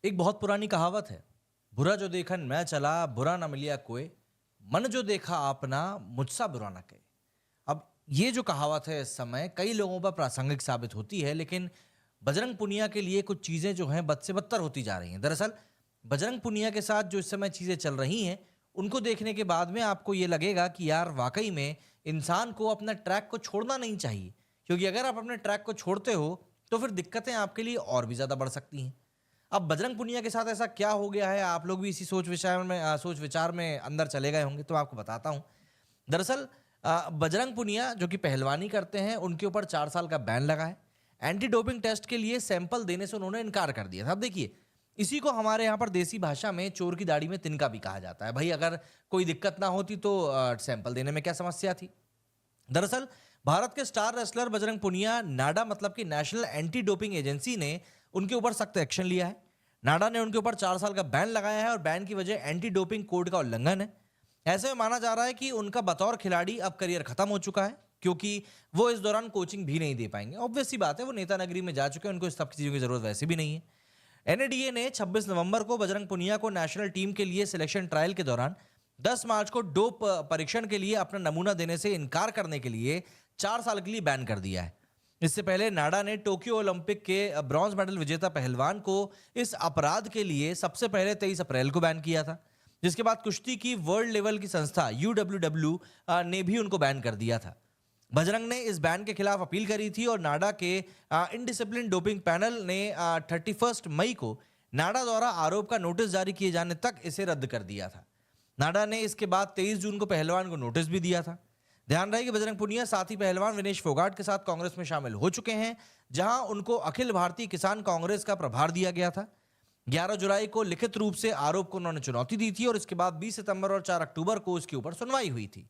एक बहुत पुरानी कहावत है, बुरा जो देखन मैं चला, बुरा न मिलिया कोई, मन जो देखा आपना, मुझसा बुरा न कहे। अब ये जो कहावत है इस समय कई लोगों पर प्रासंगिक साबित होती है, लेकिन बजरंग पुनिया के लिए कुछ चीजें जो हैं बद से बदतर होती जा रही हैं। दरअसल बजरंग पुनिया के साथ जो इस समय चीजें चल रही हैं, उनको देखने के बाद में आपको ये लगेगा कि यार वाकई में इंसान को अपना ट्रैक को छोड़ना नहीं चाहिए, क्योंकि अगर आप अपने ट्रैक को छोड़ते हो तो फिर दिक्कतें आपके लिए और भी ज्यादा बढ़ सकती हैं। अब बजरंग पुनिया के साथ ऐसा क्या हो गया है, आप लोग भी इसी सोच विचार में अंदर चले गए होंगे, तो आपको बताता हूँ। दरअसल बजरंग पुनिया जो कि पहलवानी करते हैं, उनके ऊपर 4 साल का बैन लगा है। एंटी डोपिंग टेस्ट के लिए सैंपल देने से उन्होंने इनकार कर दिया था। अब देखिए, इसी को हमारे यहाँ पर देसी भाषा में चोर की दाढ़ी में तिनका भी कहा जाता है। भाई अगर कोई दिक्कत ना होती तो सैंपल देने में क्या समस्या थी। दरअसल भारत के स्टार रेसलर बजरंग पुनिया, नाडा मतलब कि नेशनल एंटी डोपिंग एजेंसी ने उनके ऊपर सख्त एक्शन लिया है। नाडा ने उनके ऊपर 4 साल का बैन लगाया है और बैन की वजह एंटी डोपिंग कोड का उल्लंघन है। ऐसे में माना जा रहा है कि उनका बतौर खिलाड़ी अब करियर खत्म हो चुका है, क्योंकि वो इस दौरान कोचिंग भी नहीं दे पाएंगे। ऑब्वियस सी बात है, वो नेता नगरी में जा चुके हैं, उनको इस सब चीज़ों की जरूरत वैसे भी नहीं है। एनएडीए ने 26 नवंबर को बजरंग पुनिया को नेशनल टीम के लिए सिलेक्शन ट्रायल के दौरान 10 मार्च को डोप परीक्षण के लिए अपना नमूना देने से इनकार करने के लिए 4 साल के लिए बैन कर दिया है। इससे पहले नाडा ने टोक्यो ओलंपिक के ब्रॉन्ज मेडल विजेता पहलवान को इस अपराध के लिए सबसे पहले 23 अप्रैल को बैन किया था, जिसके बाद कुश्ती की वर्ल्ड लेवल की संस्था यूडब्ल्यूडब्ल्यू ने भी उनको बैन कर दिया था। बजरंग ने इस बैन के खिलाफ अपील करी थी और नाडा के इनडिसिप्लिन डोपिंग पैनल ने 31 मई को नाडा द्वारा आरोप का नोटिस जारी किए जाने तक इसे रद्द कर दिया था। नाडा ने इसके बाद 23 जून को पहलवान को नोटिस भी दिया था। ध्यान रहे कि बजरंग पुनिया साथी पहलवान विनेश फोगाट के साथ कांग्रेस में शामिल हो चुके हैं, जहां उनको अखिल भारतीय किसान कांग्रेस का प्रभार दिया गया था। 11 जुलाई को लिखित रूप से आरोप को उन्होंने चुनौती दी थी और इसके बाद 20 सितंबर और 4 अक्टूबर को इसके ऊपर सुनवाई हुई थी।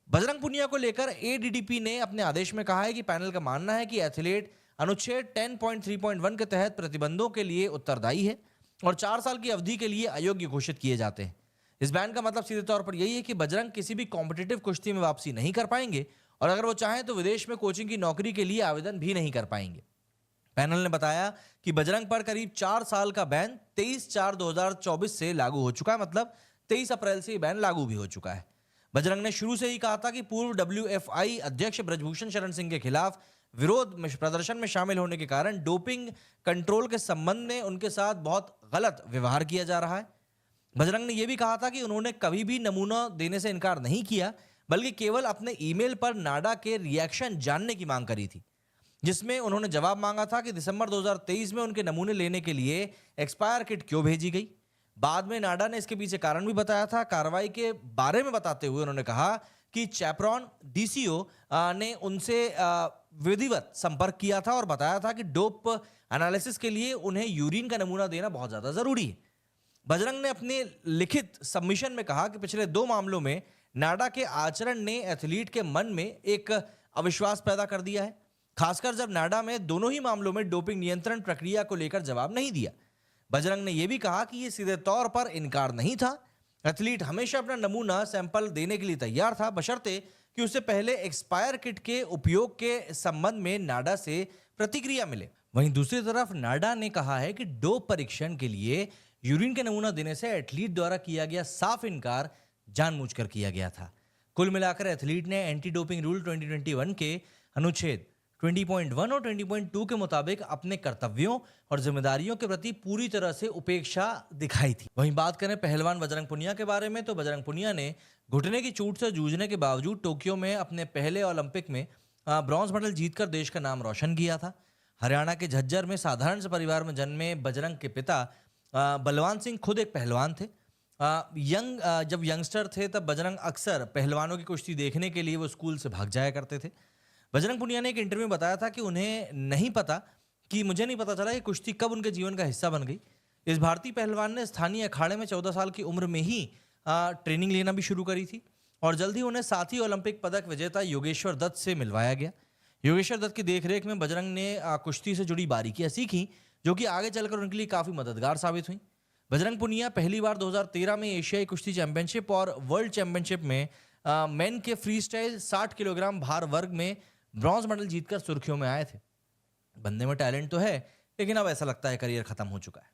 बजरंग पुनिया को लेकर एडीडीपी ने अपने आदेश में कहा है कि पैनल का मानना है कि एथलीट अनुच्छेद 10.3.1 के तहत प्रतिबंधों के लिए उत्तरदायी है और 4 साल की अवधि के लिए अयोग्य घोषित किए जाते हैं। इस बैन का मतलब सीधे तौर पर यही है कि बजरंग किसी भी कॉम्पिटिटिव कुश्ती में वापसी नहीं कर पाएंगे और अगर वो चाहें तो विदेश में कोचिंग की नौकरी के लिए आवेदन भी नहीं कर पाएंगे। पैनल ने बताया कि बजरंग पर करीब 4 साल का बैन 23/4/2024 से लागू हो चुका है, मतलब 23 अप्रैल से ये बैन लागू भी हो चुका है। बजरंग ने शुरू से ही कहा था कि पूर्व डब्ल्यूएफआई अध्यक्ष ब्रजभूषण शरण सिंह के खिलाफ विरोध प्रदर्शन में शामिल होने के कारण डोपिंग कंट्रोल के संबंध में उनके साथ बहुत गलत व्यवहार किया जा रहा है। बजरंग ने यह भी कहा था कि उन्होंने कभी भी नमूना देने से इनकार नहीं किया, बल्कि केवल अपने ईमेल पर नाडा के रिएक्शन जानने की मांग करी थी, जिसमें उन्होंने जवाब मांगा था कि दिसंबर 2023 में उनके नमूने लेने के लिए एक्सपायर किट क्यों भेजी गई। बाद में नाडा ने इसके पीछे कारण भी बताया था। कार्रवाई के बारे में बताते हुए उन्होंने कहा कि चैपरॉन डीसीओ ने उनसे विधिवत संपर्क किया था और बताया था कि डोप एनालिसिस के लिए उन्हें यूरिन का नमूना देना बहुत ज्यादा जरूरी है। बजरंग ने अपने लिखित सबमिशन में कहा कि पिछले 2 मामलों में नाडा के आचरण ने एथलीट के मन में एक अविश्वास पैदा कर दिया है, खासकर जब नाडा में दोनों ही मामलों में डोपिंग नियंत्रण प्रक्रिया को लेकर जवाब नहीं दिया। बजरंग ने यह भी कहा कि यह सीधे तौर पर इनकार नहीं था। एथलीट हमेशा अपना नमूना सैंपल देने के लिए तैयार था, बशर्ते कि उससे पहले एक्सपायर किट के उपयोग के संबंध में नाडा से प्रतिक्रिया मिले। वहीं दूसरी तरफ नाडा ने कहा है कि डोप परीक्षण के लिए यूरिन के नमूना देने से एथलीट द्वारा किया गया साफ इनकार जानबूझकर किया गया था। कुल मिलाकर एथलीट ने एंटी डोपिंग रूल 2021 के अनुच्छेद 20.1 और 20.2 के मुताबिक अपने कर्तव्यों और जिम्मेदारियों के प्रति पूरी तरह से उपेक्षा दिखाई थी। वहीं बात करें पहलवान बजरंग पुनिया के बारे में, तो बजरंग पुनिया ने घुटने की चोट से जूझने के बावजूद टोक्यो में अपने पहले ओलंपिक में ब्रॉन्ज मेडल जीतकर देश का नाम रोशन किया था। हरियाणा के झज्जर में साधारण से परिवार में जन्मे बजरंग के पिता बलवान सिंह खुद एक पहलवान थे। जब यंगस्टर थे तब बजरंग अक्सर पहलवानों की कुश्ती देखने के लिए वो स्कूल से भाग जाया करते थे। बजरंग पुनिया ने एक इंटरव्यू में बताया था कि मुझे नहीं पता चला कि कुश्ती कब उनके जीवन का हिस्सा बन गई। इस भारतीय पहलवान ने स्थानीय अखाड़े में 14 साल की उम्र में ही ट्रेनिंग लेना भी शुरू करी थी और जल्द ही उन्हें साथी ओलंपिक पदक विजेता योगेश्वर दत्त से मिलवाया गया। योगेश्वर दत्त की देखरेख में बजरंग ने कुश्ती से जुड़ी बारीकियां सीखी, जो कि आगे चलकर उनके लिए काफी मददगार साबित हुई। बजरंग पुनिया पहली बार 2013 में एशियाई कुश्ती चैंपियनशिप और वर्ल्ड चैंपियनशिप में मेन के फ्री स्टाइल 60 किलोग्राम भार वर्ग में ब्रॉन्ज मेडल जीतकर सुर्खियों में आए थे। बंदे में टैलेंट तो है, लेकिन अब ऐसा लगता है करियर खत्म हो चुका है।